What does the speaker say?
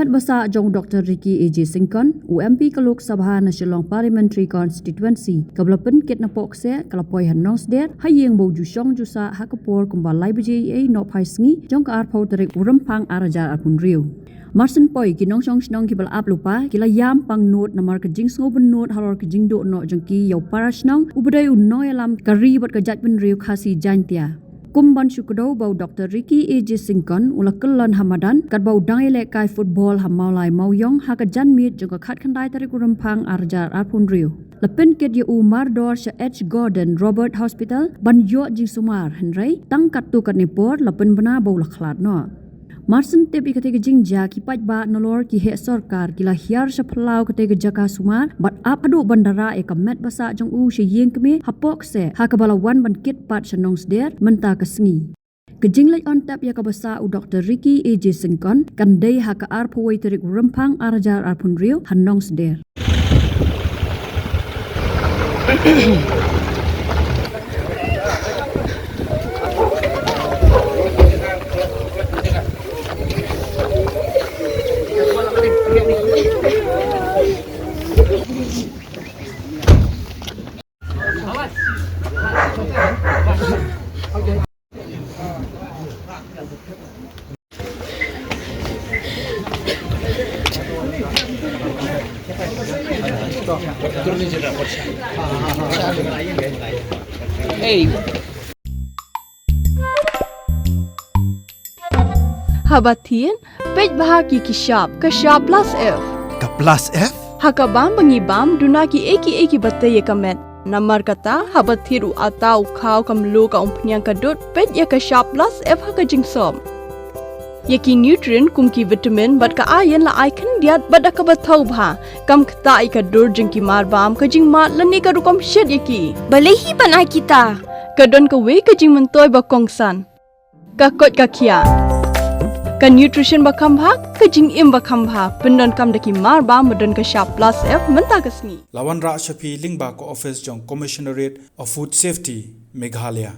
Basah jong Dr. Ricky AJ Singkon, UMP ke Lok Sabha na Shillong Parliamentary Constituency, kablapen ket na pokse kalapoi han Nongsder, hayeng bau jusong jusa hakapor kumbalai beji no paisngi jong ka arpau terik urempang arajar apun riu. Marsen poi kinong song snong kibal ap lupa kila yam pang note na mar kajing sngoben note halor kajing do no jengki yau parash nong ubadai unoy alam kari bat kajat ben riu khasi jantia. Kumban syukudau bau Dr. Ricky AJ Singkon ula kelon hamadan kat bau dangai lek kai football hamaulai mauyong haka jan mit jengka khat khandai tarik urempang arjar apun riu. Lepen ket ye Umar Dor Sha H Gordon Robert Hospital ban yo jing sumar henrai tang kat tu kat nepor lepen bena bau lakhlat no. Marsen tepi kate jing ja ki Paidbah nolor ki he sarkar kila hiar sha phalau kate jaka sumar bat ap adu bandara e kamet Basah jong u she yeng keme hapok se hakabalawan ban kit pat sha Nongsder menta kasngi. Kejing lek on tap ya ka Basah u Dr. Ricky AJ Singkon kan dei haka ar phoi terik rempang arjar arpun riu han Nongsder. Habatin, Paidbah ki kishap plus F. Ka plus F? Hakabam bangibam dunaki eki batai ye kamet. Namar kata habathiru atau kau kamlu ka umpnyang kadut pet ya kishap plus F haka jingsom. Yaki nutrient kumki vitamin bat ka ayan la ai khandiat bat ka bathau bha kam khata ika dur jingki marbam ka jingmat lani ka rukom shed yaki. Balehi panai kita. Kadon ka we ka jing mentoy ba kongsan. Ka kot ka kia. Ka nutrition ba khambha ka jing im ba khambha pendon kam daki marba medon ka sharp plus F menta kasni. Lawan Ra Shafi Lingba ko office jong Commissionerate of Food Safety Meghalaya.